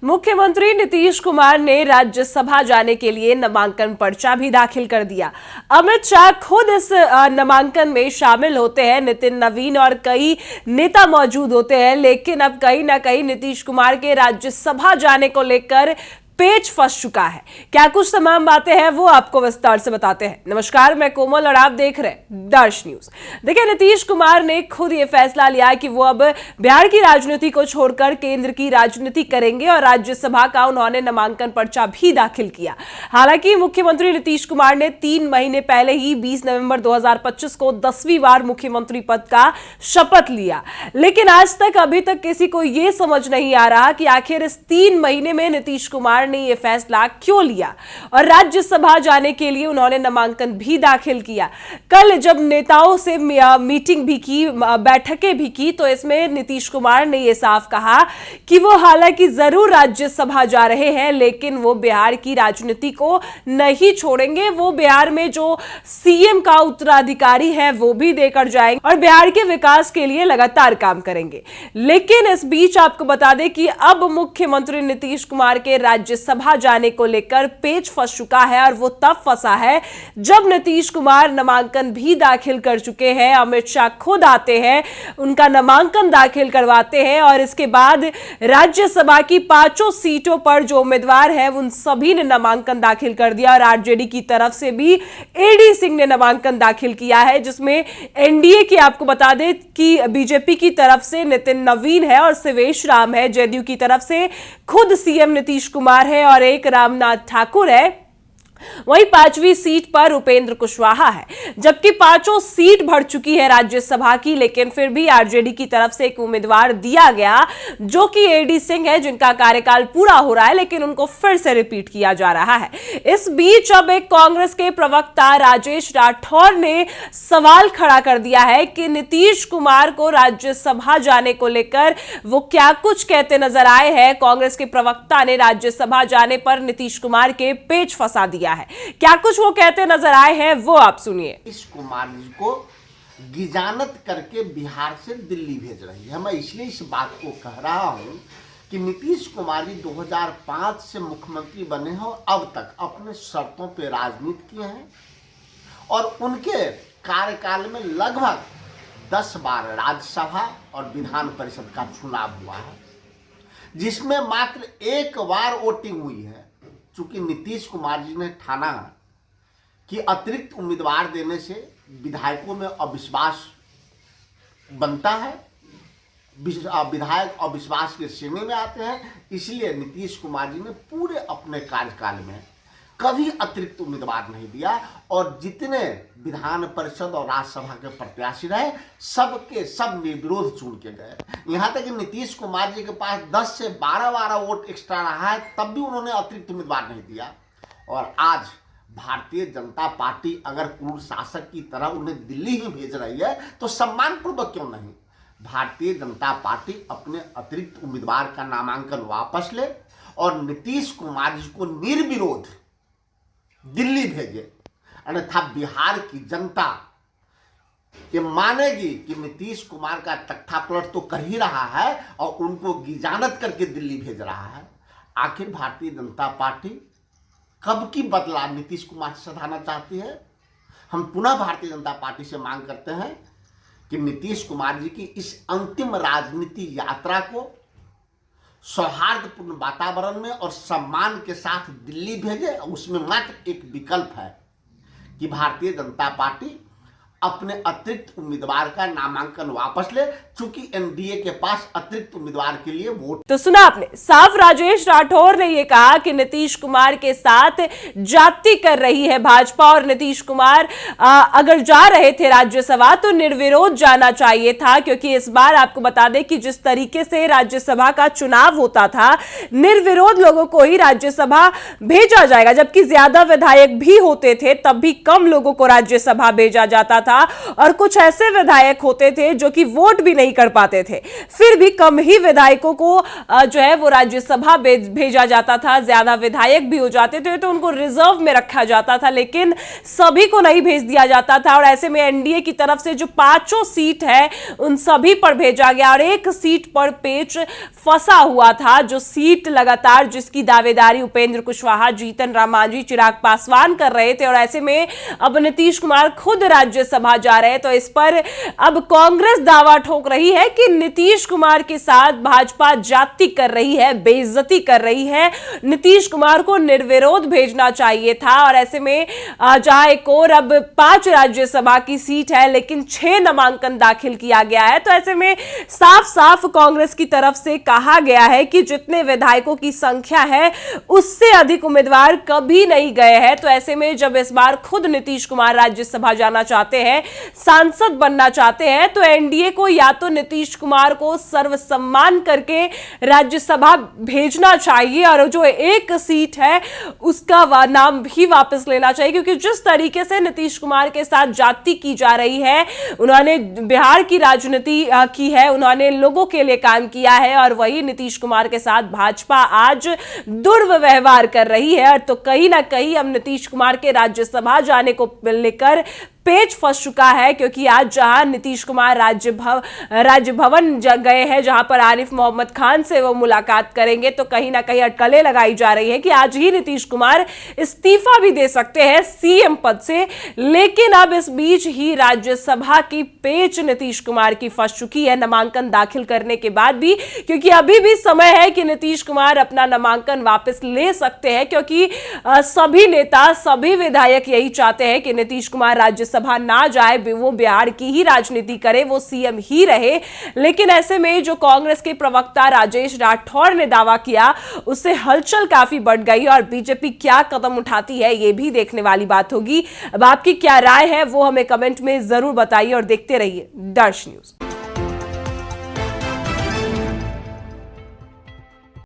मुख्यमंत्री नीतीश कुमार ने राज्यसभा जाने के लिए नामांकन पर्चा भी दाखिल कर दिया। अमित शाह खुद इस नामांकन में शामिल होते हैं, नितिन नवीन और कई नेता मौजूद होते हैं, लेकिन अब कहीं ना कहीं नीतीश कुमार के राज्यसभा जाने को लेकर पेच फंस चुका है। क्या कुछ तमाम बातें हैं वो आपको विस्तार से बताते हैं। नमस्कार, मैं कोमल और आप देख रहे हैं दर्श न्यूज। देखिए, नीतीश कुमार ने खुद ये फैसला लिया कि वो अब बिहार की राजनीति को छोड़कर केंद्र की राजनीति करेंगे और राज्यसभा का उन्होंने नामांकन पर्चा भी दाखिल किया। हालांकि मुख्यमंत्री नीतीश कुमार ने 3 महीने पहले ही 20 नवंबर 2025 को 10वीं बार मुख्यमंत्री पद का शपथ लिया, लेकिन आज तक अभी तक किसी को यह समझ नहीं आ रहा कि आखिर इस 3 महीने में नीतीश कुमार ने यह फैसला क्यों लिया और राज्यसभा जाने के लिए उन्होंने नामांकन भी दाखिल किया। कल जब नेताओं से मीटिंग भी की, बैठकें भी की, तो इसमें नीतीश कुमार ने यह साफ कहा कि वो हालांकि जरूर राज्यसभा जा रहे हैं, लेकिन वो बिहार की राजनीति को नहीं छोड़ेंगे। वो बिहार में जो सीएम का उत्तराधिकारी है वो भी देकर जाएंगे और बिहार के विकास के लिए लगातार काम करेंगे। लेकिन इस बीच आपको बता दें कि अब मुख्यमंत्री नीतीश कुमार के राज्यसभा जाने को लेकर पेच फंस चुका है और वो तब फंसा है जब नीतीश कुमार नामांकन भी दाखिल कर चुके हैं। अमित शाह खुद आते हैं, उनका नामांकन दाखिल करवाते हैं और इसके बाद राज्यसभा की 5 सीटों पर जो उम्मीदवार हैं उन सभी ने नामांकन दाखिल कर दिया और आरजेडी की तरफ से भी एडी सिंह ने नामांकन दाखिल किया है, जिसमें एनडीए की आपको बता दें कि बीजेपी की तरफ से नितिन नवीन है और शिवेश राम है, जेडीयू की तरफ से खुद सीएम नीतीश कुमार है और एक रामनाथ ठाकुर है। वहीं 5वीं सीट पर उपेंद्र कुशवाहा है, जबकि 5 सीट भर चुकी है राज्यसभा की, लेकिन फिर भी आरजेडी की तरफ से एक उम्मीदवार दिया गया जो कि एडी सिंह है, जिनका कार्यकाल पूरा हो रहा है, लेकिन उनको फिर से रिपीट किया जा रहा है। इस बीच अब एक कांग्रेस के प्रवक्ता राजेश राठौर ने सवाल खड़ा कर दिया है कि नीतीश कुमार को राज्यसभा जाने को लेकर वो क्या कुछ कहते नजर आए हैं। कांग्रेस के प्रवक्ता ने राज्यसभा जाने पर नीतीश कुमार के पेच फंसा दिया है। क्या कुछ वो कहते नजर आए हैं वो आप सुनिए। नीतीश कुमार जी को गिजानत करके बिहार से दिल्ली भेज रही है। मैं इसलिए इस बात को कह रहा हूं कि नीतीश कुमार जी 2005 से मुख्यमंत्री बने हैं और अब तक अपने शर्तों पे राजनीति किए हैं और उनके कार्यकाल में लगभग 10 बार राज्यसभा और विधान परिषद का चुनाव हुआ है, जिसमें मात्र 1 बार वोटिंग हुई है। चूंकि नीतीश कुमार जी ने ठाना कि अतिरिक्त उम्मीदवार देने से विधायकों में अविश्वास बनता है, विधायक अविश्वास के श्रेणी में आते हैं, इसलिए नीतीश कुमार जी ने पूरे अपने कार्यकाल में कभी अतिरिक्त उम्मीदवार नहीं दिया और जितने विधान परिषद और राज्यसभा के प्रत्याशी रहे सबके सब निर्विरोध चुन के गए। यहां तक कि नीतीश कुमार जी के पास 10 से 12 वोट एक्स्ट्रा रहा है, तब भी उन्होंने अतिरिक्त उम्मीदवार नहीं दिया। और आज भारतीय जनता पार्टी अगर क्रूर शासक की तरह उन्हें दिल्ली ही भेज रही है तो सम्मानपूर्वक क्यों नहीं भारतीय जनता पार्टी अपने अतिरिक्त उम्मीदवार का नामांकन वापस ले और नीतीश कुमार जी को निर्विरोध दिल्ली भेजे। अन्यथा बिहार की जनता ये मानेगी कि नीतीश कुमार का तख्तापलट तो कर ही रहा है और उनको गिजानत करके दिल्ली भेज रहा है। आखिर भारतीय जनता पार्टी कब की बदला नीतीश कुमार से सधाना चाहती है। हम पुनः भारतीय जनता पार्टी से मांग करते हैं कि नीतीश कुमार जी की इस अंतिम राजनीति यात्रा को सौहार्दपूर्ण वातावरण में और सम्मान के साथ दिल्ली भेजे। उसमें मात्र एक विकल्प है कि भारतीय जनता पार्टी अपने अतिरिक्त उम्मीदवार का नामांकन वापस ले, चूंकि एनडीए के पास अतिरिक्त उम्मीदवार के लिए वोट। तो सुना आपने, साफ राजेश राठौर ने यह कहा कि नीतीश कुमार के साथ जाति कर रही है भाजपा और नीतीश कुमार अगर जा रहे थे राज्यसभा तो निर्विरोध जाना चाहिए था, क्योंकि इस बार आपको बता दें कि जिस तरीके से राज्यसभा का चुनाव होता था निर्विरोध लोगों को ही राज्यसभा भेजा जाएगा, जबकि ज्यादा विधायक भी होते थे तब भी कम लोगों को राज्यसभा भेजा जाता था। था और कुछ ऐसे विधायक होते थे जो कि वोट भी नहीं कर पाते थे, फिर भी कम ही विधायकों को जो है वो राज्यसभा भेजा जाता था। ज्यादा विधायक भी हो जाते थे तो उनको रिजर्व में रखा जाता था, लेकिन सभी को नहीं भेज दिया जाता था। और ऐसे में एनडीए की तरफ से जो 5 सीट है उन सभी पर भेजा गया और एक सीट पर पेच फंसा हुआ था, जो सीट लगातार जिसकी दावेदारी उपेंद्र कुशवाहा, जीतन राम मांझी, चिराग पासवान कर रहे थे। और ऐसे में अब नीतीश कुमार खुद राज्यसभा जा रहे हैं, तो इस पर अब कांग्रेस दावा ठोक रही है कि नीतीश कुमार के साथ भाजपा जाति कर रही है, बेइज्जती कर रही है, नीतीश कुमार को निर्विरोध भेजना चाहिए था। और ऐसे में जहां एक और अब 5 राज्यसभा की सीट है लेकिन 6 नामांकन दाखिल किया गया है, तो ऐसे में साफ साफ कांग्रेस की तरफ से कहा गया है कि जितने विधायकों की संख्या है उससे अधिक उम्मीदवार कभी नहीं गए हैं। तो ऐसे में जब इस बार खुद नीतीश कुमार राज्यसभा जाना चाहते हैं, सांसद बनना चाहते हैं, तो एनडीए को या तो नीतीश कुमार को सर्वसम्मान करके राज्यसभा भेजना चाहिए और जो एक सीट है उसका नाम भी वापस लेना चाहिए, क्योंकि जिस तरीके से नीतीश कुमार के साथ जाति की जा रही है, उन्होंने बिहार की राजनीति की है, उन्होंने लोगों के लिए काम किया है और वही नीतीश कुमार के साथ भाजपा आज दुर्व्यवहार कर रही है। और तो कहीं ना कहीं अब नीतीश कुमार के राज्यसभा जाने को लेकर पेच फंस चुका है, क्योंकि आज जहां नीतीश कुमार राजभवन गए हैं, जहां पर आरिफ मोहम्मद खान से वो मुलाकात करेंगे, तो कहीं ना कहीं अटकलें लगाई जा रही है कि आज ही नीतीश कुमार इस्तीफा भी दे सकते हैं सीएम पद से। लेकिन अब इस बीच ही राज्यसभा की पेच नीतीश कुमार की फंस चुकी है नामांकन दाखिल करने के बाद भी, क्योंकि अभी भी समय है कि नीतीश कुमार अपना नामांकन वापस ले सकते हैं, क्योंकि सभी नेता, सभी विधायक यही चाहते हैं कि नीतीश कुमार राज्यसभा ना जाए, वो बिहार की ही राजनीति करे, वो सीएम ही रहे। लेकिन ऐसे में जो कांग्रेस के प्रवक्ता राजेश राठौर ने दावा किया, उससे हलचल काफी बढ़ गई और बीजेपी क्या कदम उठाती है ये भी देखने वाली बात होगी। अब आपकी क्या राय है वो हमें कमेंट में जरूर बताइए और देखते रहिए दर्श न्यूज।